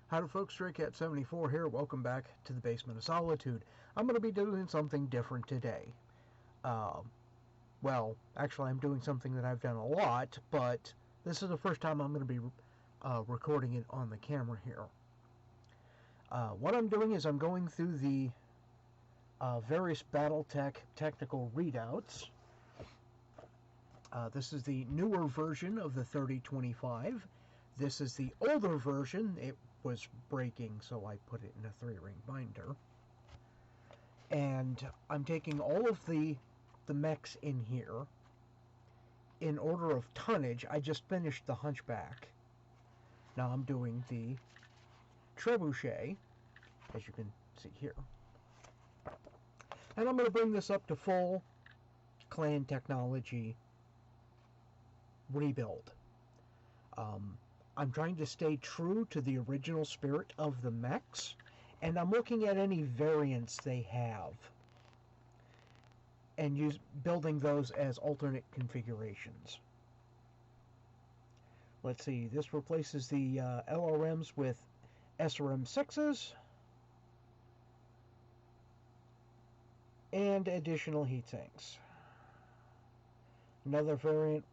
Howdy folks, StrayCat74 here. Welcome back to the Basement of Solitude. I'm going to be doing something different today. Well, actually I'm doing something that I've done a lot, but this is the first time I'm going to be recording it on the camera here. What I'm doing is I'm going through the various Battletech technical readouts. This is the newer version of the 3025. This is the older version. It was breaking, so I put it in a 3-ring binder. And I'm taking all of the mechs in here in order of tonnage. I just finished the Hunchback. Now I'm doing the Trebuchet, as you can see here. And I'm going to bring this up to full clan technology rebuild. I'm trying to stay true to the original spirit of the mechs, and I'm looking at any variants they have and building those as alternate configurations. Let's see, this replaces the LRMs with SRM6s and additional heatsinks. Another variant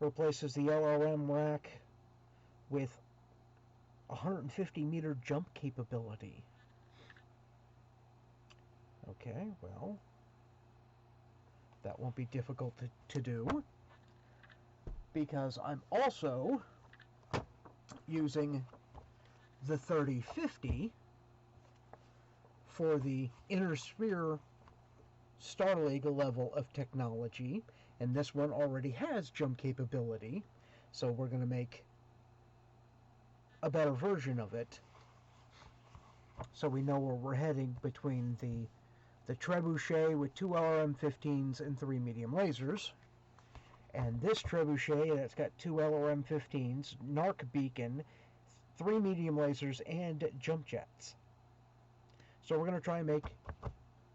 replaces the LRM rack with 150 meter jump capability. Okay, well, that won't be difficult to do, because I'm also using the 3050 for the inner sphere Star League level of technology, and this one already has jump capability, so we're going to make a better version of it, so we know where we're heading between the Trebuchet with 2 LRM-15s and 3 medium lasers, and this Trebuchet that's got 2 LRM-15s, Narc beacon, 3 medium lasers, and jump jets. So we're going to try and make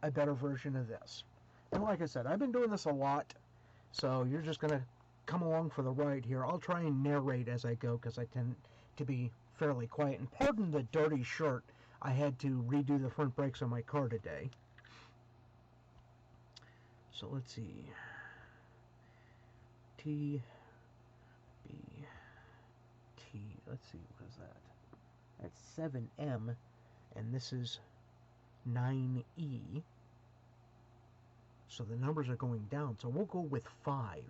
a better version of this. And like I said, I've been doing this a lot, so you're just going to come along for the ride here. I'll try and narrate as I go, because I tend to be fairly quiet. And pardon the dirty shirt, I had to redo the front brakes on my car today. So let's see. TBT. Let's see, what is that? That's 7M, and this is 9E. So the numbers are going down. So we'll go with 5.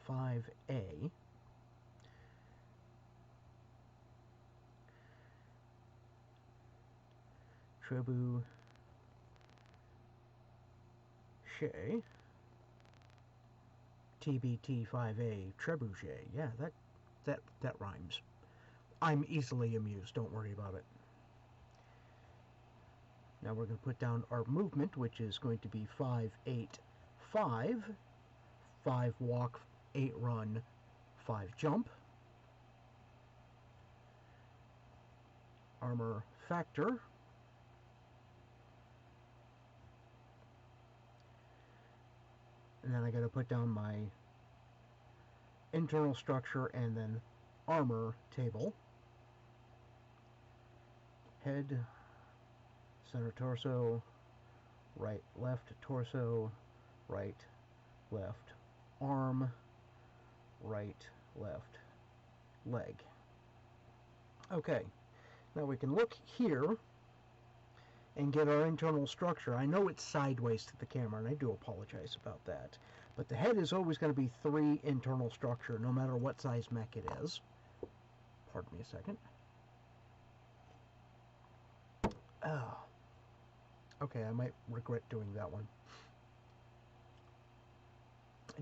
5A. Trebuchet. TBT-5A Trebuchet. Yeah, that rhymes. I'm easily amused, don't worry about it. Now we're going to put down our movement, which is going to be 5, 8, 5. 5 walk, 8 run, 5 jump. Armor factor. And then I got to put down my internal structure and then armor table. Head, center torso, right, left torso, right, left arm, right, left leg. Okay, now we can look here and get our internal structure. I know it's sideways to the camera, and I do apologize about that, but the head is always going to be 3 internal structure, no matter what size mech it is. Pardon me a second. Oh. Okay, I might regret doing that one.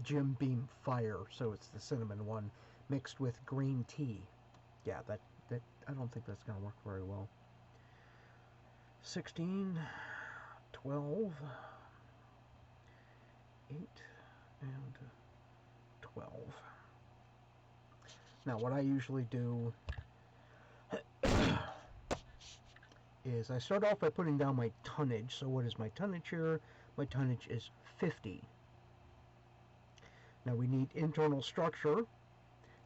Jim Beam Fire, so it's the cinnamon one, mixed with green tea. Yeah, that I don't think that's going to work very well. 16, 12, 8, and 12. Now, what I usually do is I start off by putting down my tonnage. So what is my tonnage here? My tonnage is 50. Now we need internal structure.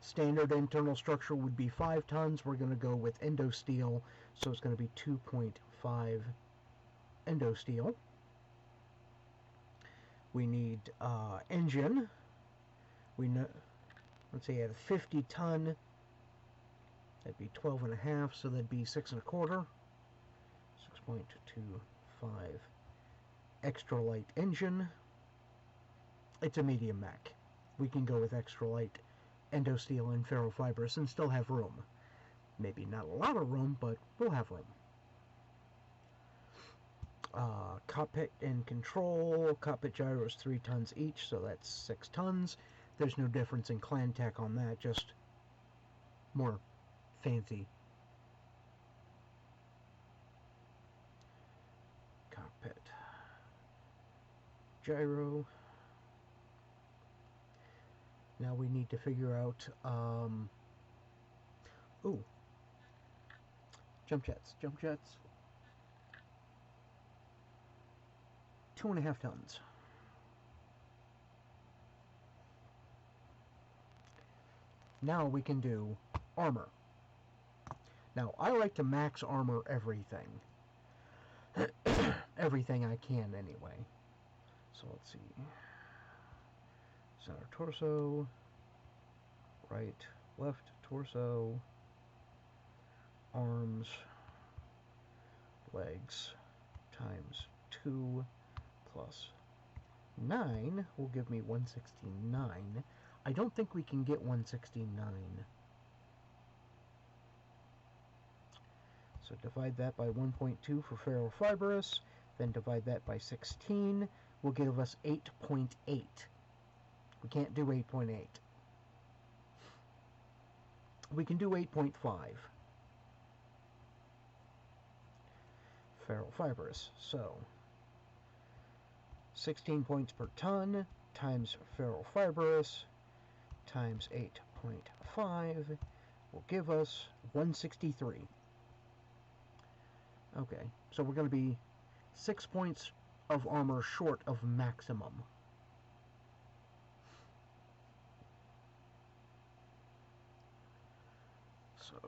Standard internal structure would be 5 tons. We're going to go with endo steel, so it's going to be 2.5 endo steel. We need engine. We know, let's say at a 50 ton, that'd be 12.5, so that'd be 6 1/4. 6.25 extra light engine. It's a medium mech. We can go with extra light endo steel and ferrofibrous and still have room. Maybe not a lot of room, but we'll have room. Cockpit and control. Cockpit gyros 3 tons each, so that's 6 tons. There's no difference in clan tech on that, just more fancy. Cockpit gyro. Now we need to figure out, jump jets. 2.5 tons. Now we can do armor. Now, I like to max armor everything. Everything I can, anyway. So, let's see. Center torso. Right, left torso. Arms. Legs. Times 2 plus 9 will give me 169. I don't think we can get 169. So divide that by 1.2 for ferrofibrous, then divide that by 16 will give us 8.8. We can't do 8.8. We can do 8.5. Ferrofibrous. So 16 points per ton times ferrofibrous times 8.5 will give us 163. Okay, so we're going to be 6 points of armor short of maximum. So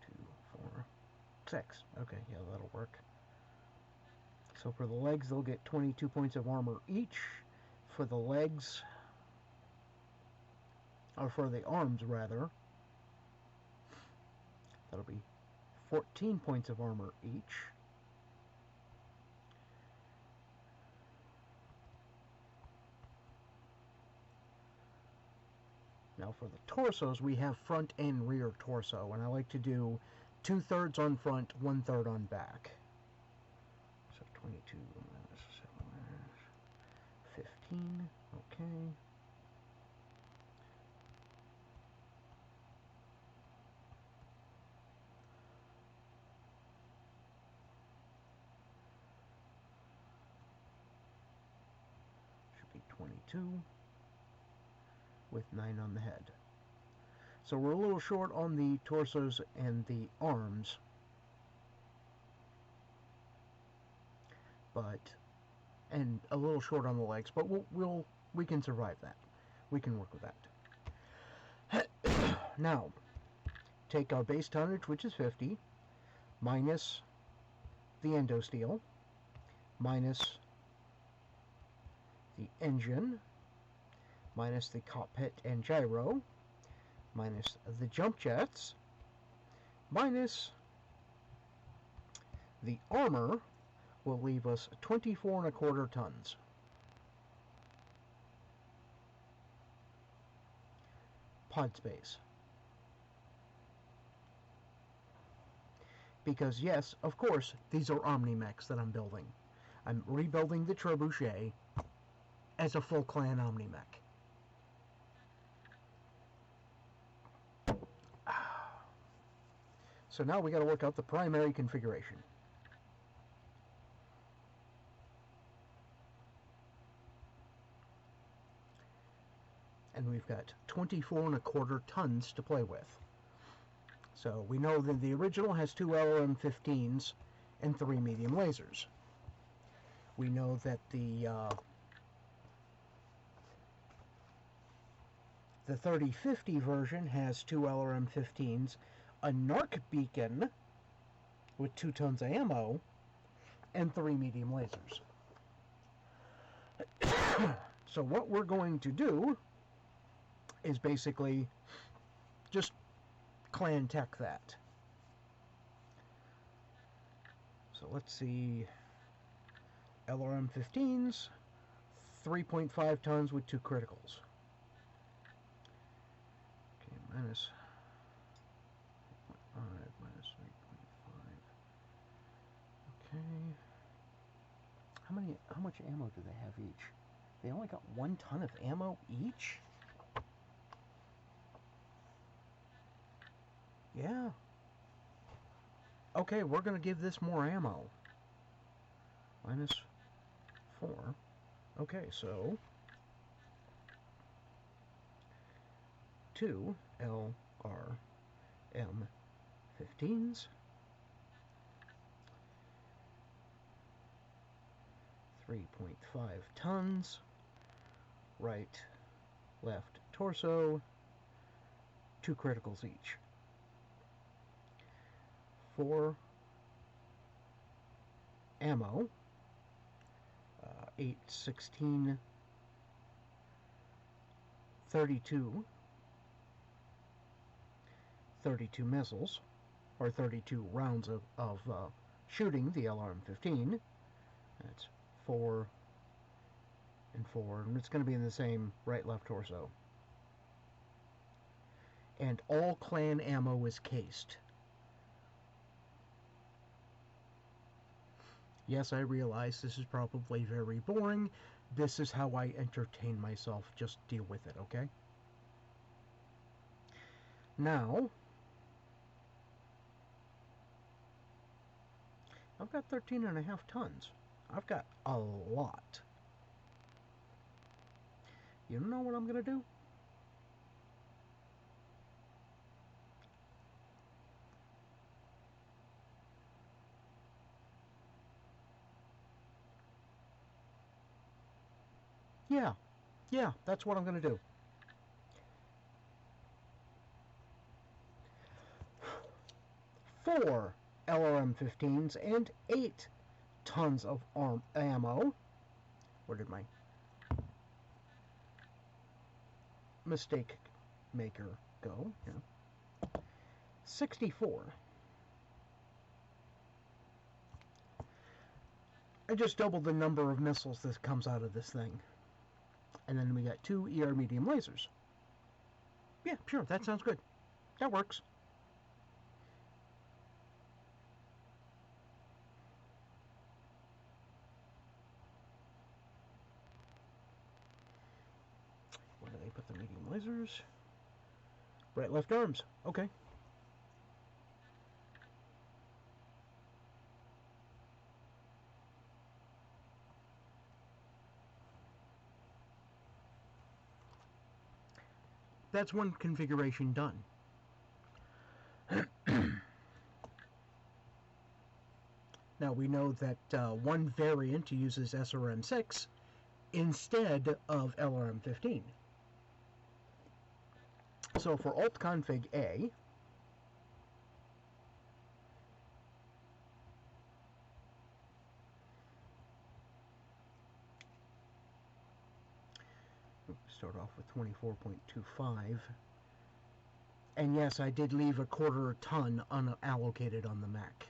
2, 4, 6. Okay, yeah, that'll work. So for the legs, they'll get 22 points of armor each. For the legs, or for the arms, rather, that'll be 14 points of armor each. Now for the torsos, we have front and rear torso, and I like to do 2/3 on front, 1/3 on back. So 22 minus 7 is 15, okay. Should be 22 with 9 on the head. So we're a little short on the torsos and the arms, and a little short on the legs, but we can survive that. We can work with that. Now, take our base tonnage, which is 50, minus the endo steel, minus the engine, minus the cockpit and gyro, minus the jump jets, minus the armor, will leave us 24 1/4 tons. Pod space. Because yes, of course, these are Omni-Mechs that I'm building. I'm rebuilding the Trebuchet as a full clan Omni-Mech. So now we got to work out the primary configuration. And we've got 24 1/4 tons to play with. So we know that the original has 2 LRM-15s and 3 medium lasers. We know that the The 3050 version has 2 LRM-15s, a NARC beacon with 2 tons of ammo, and 3 medium lasers. So what we're going to do is basically just clan tech that. So let's see, LRM-15s, 3.5 tons with 2 criticals. Okay, minus 5, minus 3.5. Okay. How much ammo do they have each? They only got 1 ton of ammo each? Yeah. Okay, we're going to give this more ammo. Minus 4. Okay, so 2 LRM-15s, 3.5 tons, right, left torso, 2 criticals each. 4 ammo, 8, 16, 32 missiles, or 32 rounds of shooting the LRM-15. That's 4 and 4, and it's going to be in the same right-left torso. And all clan ammo is cased. Yes, I realize this is probably very boring. This is how I entertain myself. Just deal with it, okay? Now, I've got 13.5 tons. I've got a lot. You know what I'm going to do? Yeah, that's what I'm going to do. Four LRM-15s and 8 tons of ammo. Where did my mistake maker go? Here. 64. I just doubled the number of missiles that comes out of this thing. And then we got 2 ER medium lasers. Yeah, sure, that sounds good. That works. Where do they put the medium lasers? Right, left arms. Okay. That's one configuration done. Now we know that one variant uses SRM-6 instead of LRM-15. So for alt config A, start off with 24.25. And yes, I did leave a 1/4 ton unallocated on the mech.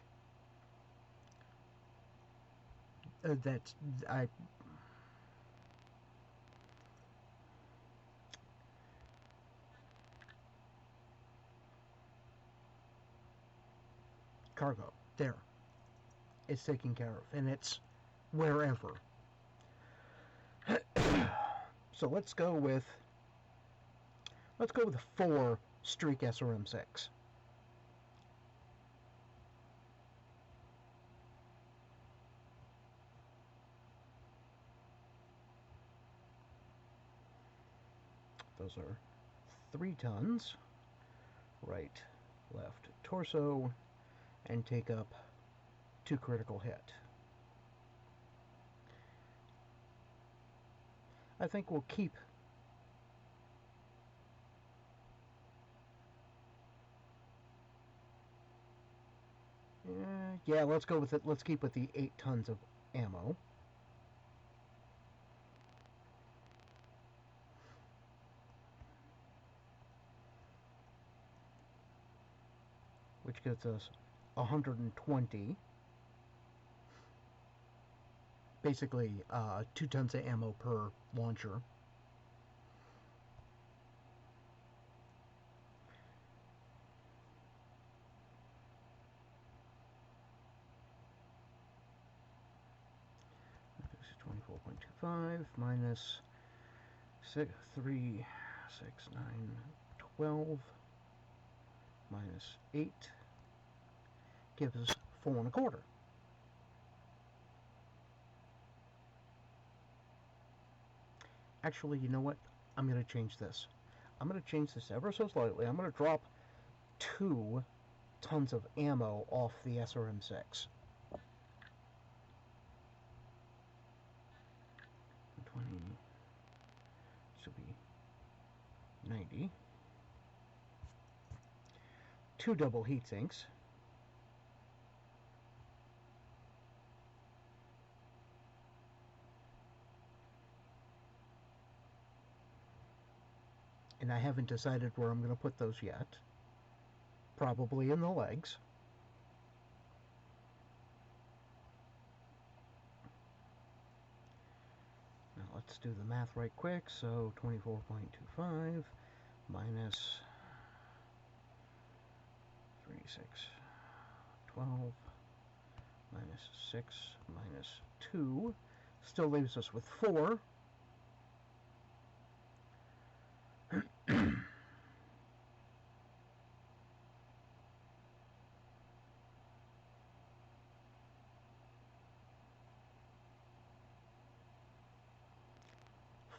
Cargo, there. It's taken care of, and it's wherever. So let's go with 4 Streak SRM-6. Those are 3 tons, right, left torso, and take up 2 critical hit. I think we'll keep Yeah, let's go with it. Let's keep with the 8 tons of ammo. Which gives us 120. Basically, 2 tons of ammo per launcher. This is 24.25 minus 6, 3, 6, 9, 12 minus 8 gives us 4 1/4. Actually, you know what? I'm going to change this. I'm going to change this ever so slightly. I'm going to drop 2 tons of ammo off the SRM-6. 20 should be 90. 2 double heat sinks. And I haven't decided where I'm going to put those yet. Probably in the legs. Now let's do the math right quick. So 24.25 minus 3, 6, 12 minus 6 minus 2 still leaves us with 4.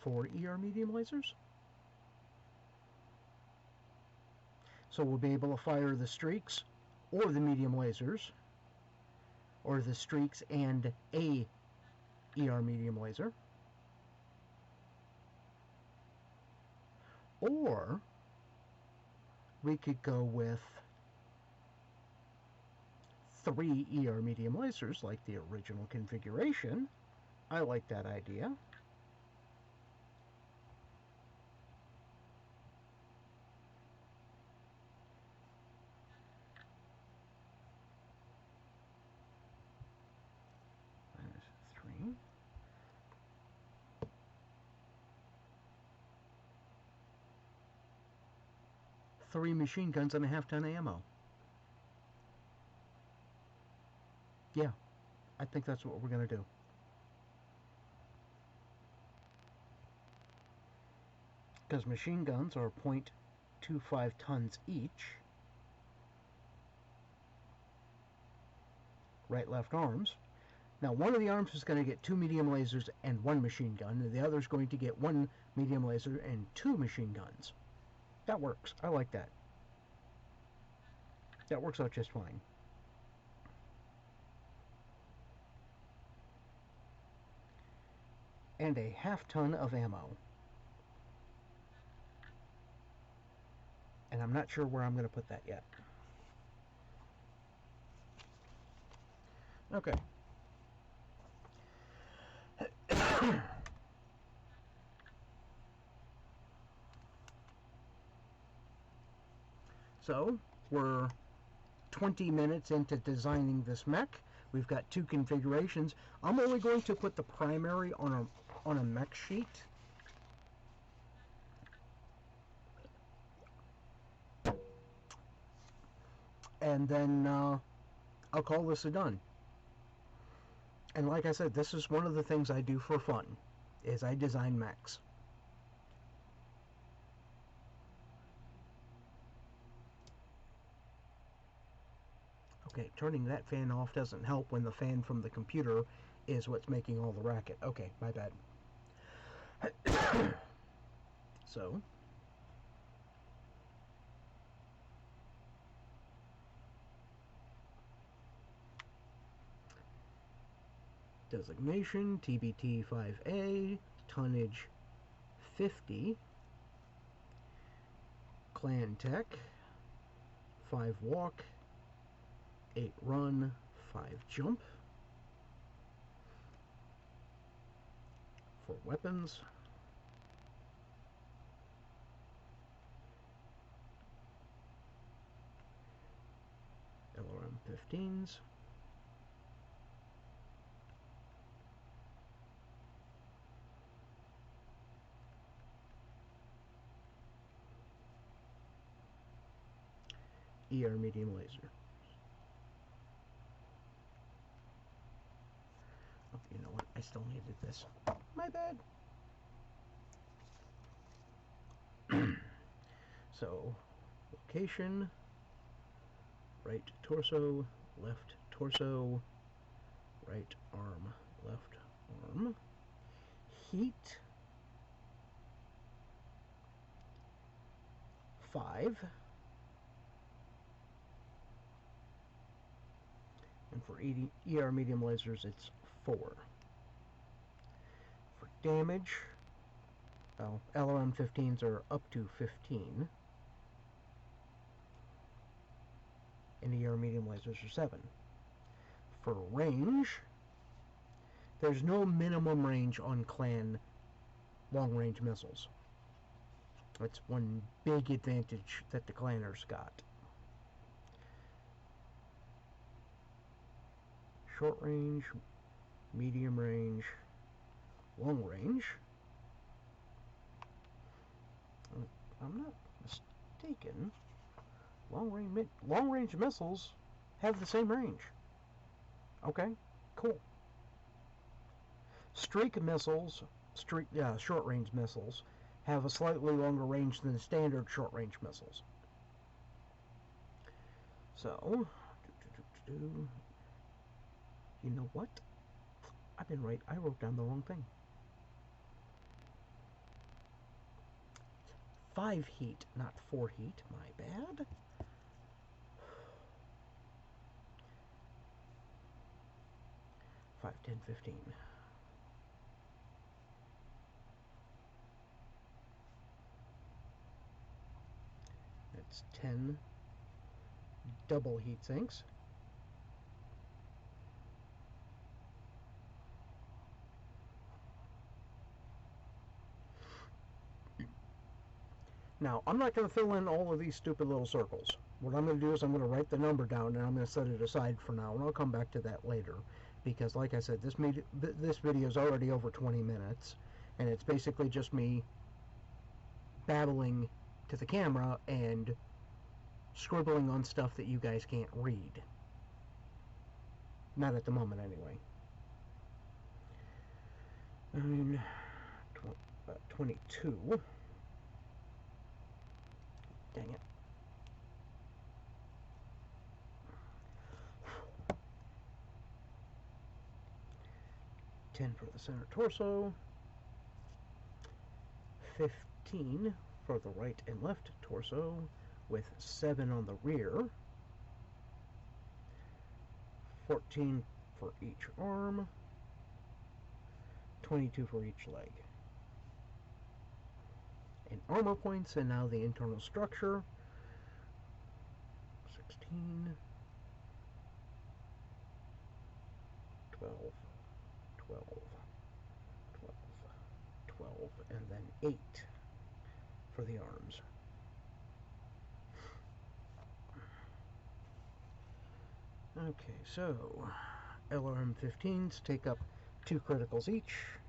4 ER medium lasers. So we'll be able to fire the streaks or the medium lasers, or the streaks and a ER medium laser. Or we could go with 3 ER medium lasers like the original configuration. I like that idea. Minus 3. Three machine guns and a half-ton ammo. Yeah, I think that's what we're going to do. Because machine guns are 0.25 tons each. Right, left arms. Now, one of the arms is going to get 2 medium lasers and 1 machine gun, and the other is going to get 1 medium laser and 2 machine guns. That works. I like that. That works out just fine. And a half-ton of ammo. And I'm not sure where I'm going to put that yet. Okay. So, we're 20 minutes into designing this mech. We've got 2 configurations. I'm only going to put the primary on a mech sheet. And then I'll call this a done. And like I said, this is one of the things I do for fun, is I design mechs. Okay, turning that fan off doesn't help when the fan from the computer is what's making all the racket. Okay, my bad. So, designation, TBT-5A, tonnage 50, clan tech, 5 walk, 8 run, 5 jump. For weapons, LRM-15s, ER medium laser. Oh, you know what? I still needed this. My bad. So, location, right torso, left torso, right arm, left arm. Heat, 5. And for ER medium lasers, it's 4. For damage, well, LRM-15s are up to 15. And ER medium lasers are 7. For range, there's no minimum range on clan long-range missiles. That's one big advantage that the clanners got. Short range, medium range, long range. If I'm not mistaken, long range missiles have the same range. Okay, cool. Streak missiles, short range missiles, have a slightly longer range than the standard short range missiles. So, you know what? I've been right. I wrote down the wrong thing. 5 heat, not 4 heat. My bad. Five, 10, 15. That's 10 double heat sinks. Now, I'm not going to fill in all of these stupid little circles. What I'm going to do is I'm going to write the number down and I'm going to set it aside for now, and I'll come back to that later. Because, like I said, this video is already over 20 minutes, and it's basically just me babbling to the camera and scribbling on stuff that you guys can't read. Not at the moment, anyway. I mean, 22. Dang it. $10 for the center torso. 15 for the right and left torso, with 7 on the rear. 14 for each arm. 22 for each leg. And armor points, and now the internal structure. 16, 12, 12, 12, 12, and then 8 for the arms. Okay, so LRM-15s take up 2 criticals each.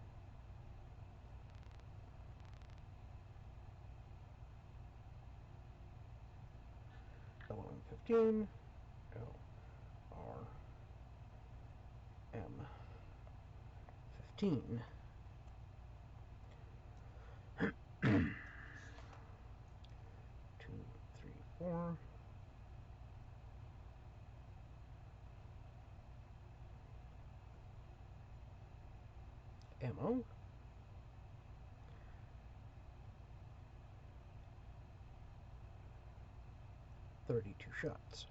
LRM-15, LRM-15. 2, 3, 4. Ammo. .32 shots.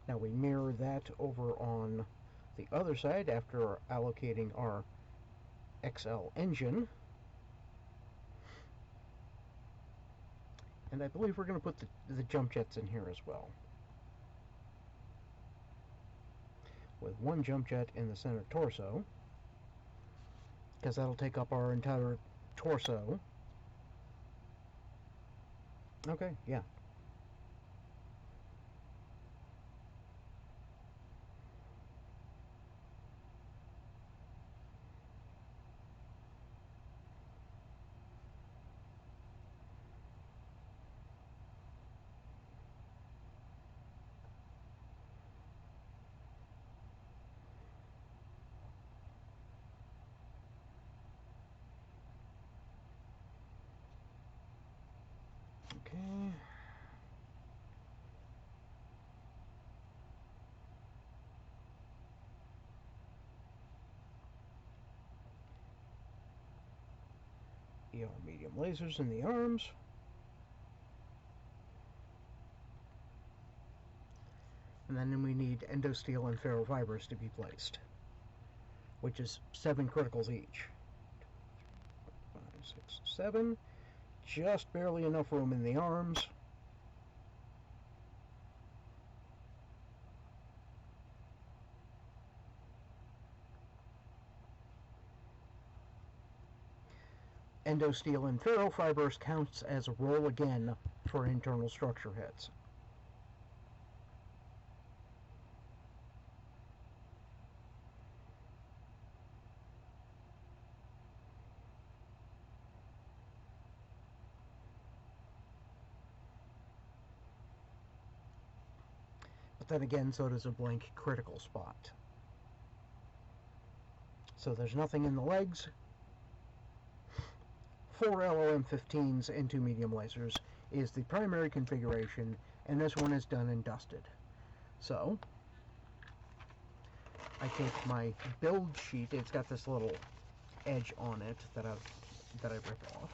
Now we mirror that over on the other side after allocating our XL engine. And I believe we're going to put the jump jets in here as well. with one jump jet in the center torso, because that'll take up our entire torso. Okay, yeah. Okay. ER medium lasers in the arms. And then we need endosteel and ferrofibers to be placed, which is 7 criticals each. 5, 6, 7. Just barely enough room in the arms. Endosteel and ferrofibers counts as a roll again for internal structure hits. But then again, so does a blank critical spot. So there's nothing in the legs. 4 LOM-15s and 2 medium lasers is the primary configuration, and this one is done and dusted. So I take my build sheet. It's got this little edge on it that I rip off.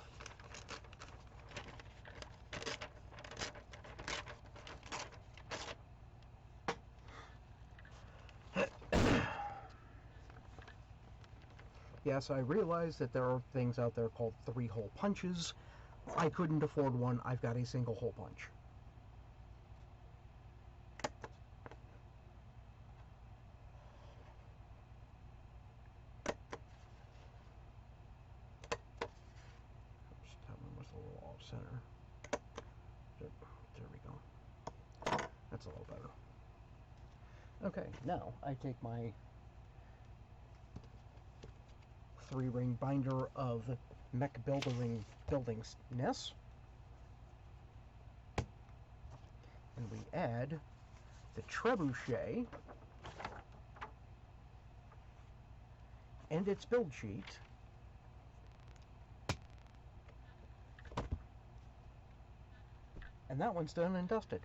Yes, I realize that there are things out there called 3-hole punches. I couldn't afford one. I've got a single hole punch. That one was a little off center. There we go. That's a little better. Okay, now I take my 3-ring binder of mech building NES, and we add the Trebuchet and its build sheet, and that one's done and dusted.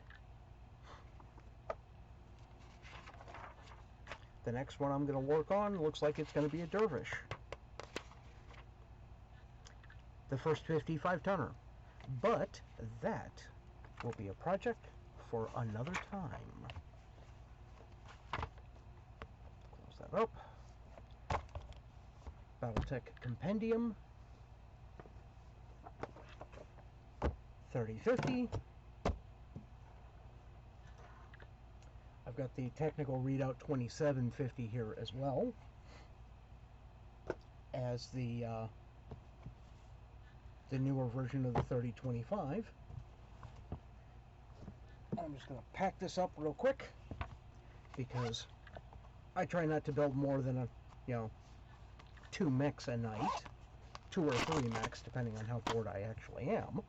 The next one I'm going to work on looks like it's going to be a dervish. The first 55-tonner. But that will be a project for another time. Close that up. Battletech Compendium. 3050. I've got the Technical Readout 2750 here as well as the newer version of the 3025. I'm just going to pack this up real quick because I try not to build more than 2 mechs a night, 2 or 3 mechs depending on how bored I actually am.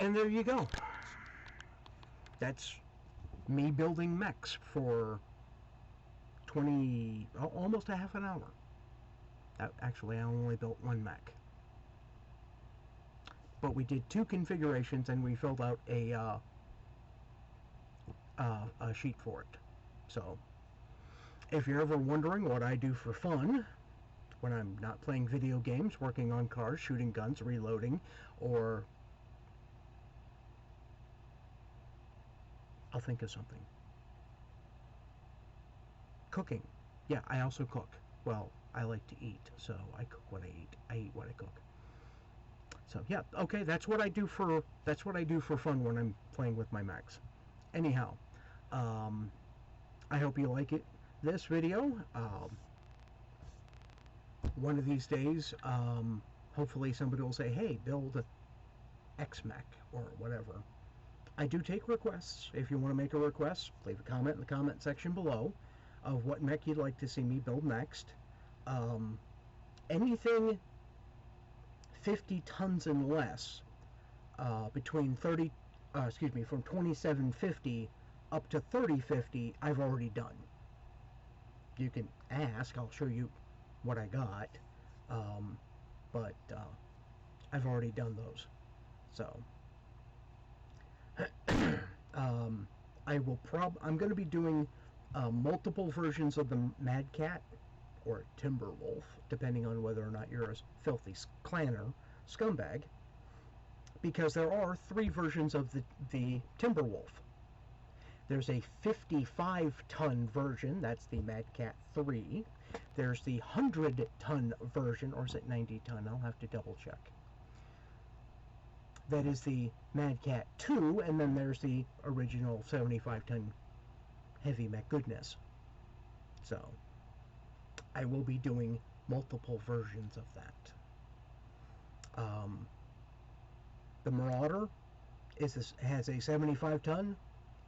And there you go. That's me building mechs for almost a half an hour. Actually, I only built 1 mech. But we did 2 configurations and we filled out a sheet for it. So, if you're ever wondering what I do for fun when I'm not playing video games, working on cars, shooting guns, reloading, or I'll think of something. Cooking. Yeah, I also cook. Well, I like to eat, so I cook what I eat. I eat what I cook. So yeah, okay, that's what I do for fun when I'm playing with my mechs. Anyhow, I hope you like it. This video. One of these days, hopefully somebody will say, "Hey, build X mech," or whatever. I do take requests. If you want to make a request, leave a comment in the comment section below of what mech you'd like to see me build next. Anything 50 tons and less, between from 2750 up to 3050, I've already done. You can ask, I'll show you what I got, but I've already done those. So I'm going to be doing multiple versions of the Mad Cat or Timberwolf, depending on whether or not you're a filthy clanner scumbag, because there are 3 versions of the Timberwolf. There's a 55-ton version, that's the Mad Cat 3. There's the 100-ton version, or is it 90 ton? I'll have to double check. That is the Mad Cat 2, and then there's the original 75-ton heavy mech goodness. So I will be doing multiple versions of that. The Marauder has a 75-ton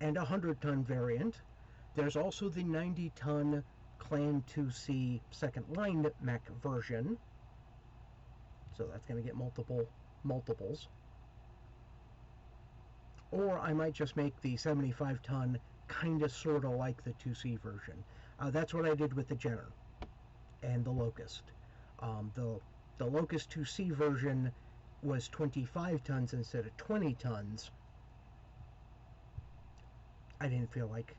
and a 100-ton variant. There's also the 90-ton Clan 2C second line mech version. So that's going to get multiples. Or I might just make the 75-ton kind of sort of like the 2C version. That's what I did with the Jenner and the Locust. The Locust 2C version was 25 tons instead of 20 tons. I didn't feel like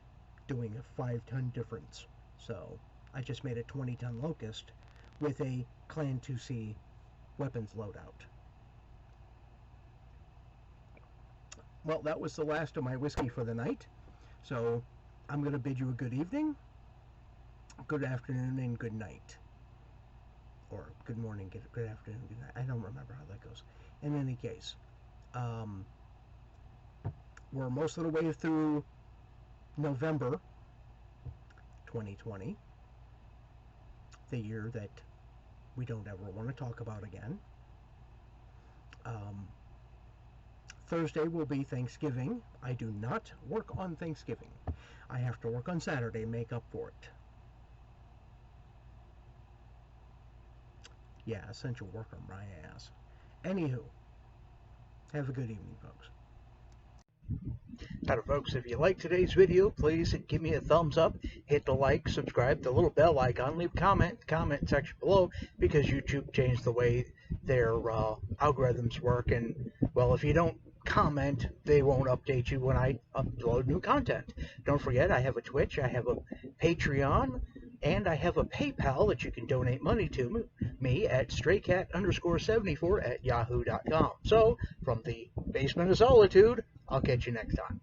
doing a 5-ton difference, so I just made a 20-ton Locust with a Clan 2C weapons loadout. Well, that was the last of my whiskey for the night, so I'm going to bid you a good evening, good afternoon, and good night. Or good morning, good afternoon, good night. I don't remember how that goes. In any case, we're most of the way through November 2020, the year that we don't ever want to talk about again. Thursday will be Thanksgiving. I do not work on Thanksgiving. I have to work on Saturday, make up for it. Yeah, essential worker, my ass. Anywho, have a good evening, folks. Now, folks, if you like today's video, please give me a thumbs up, hit the like, subscribe, the little bell icon, leave a comment section below, because YouTube changed the way their algorithms work, and, well, if you don't comment, they won't update you when I upload new content. Don't forget, I have a Twitch, I have a Patreon, and I have a PayPal that you can donate money to me at straycat_74 at yahoo.com. So, from the Basement of Solitude, I'll catch you next time.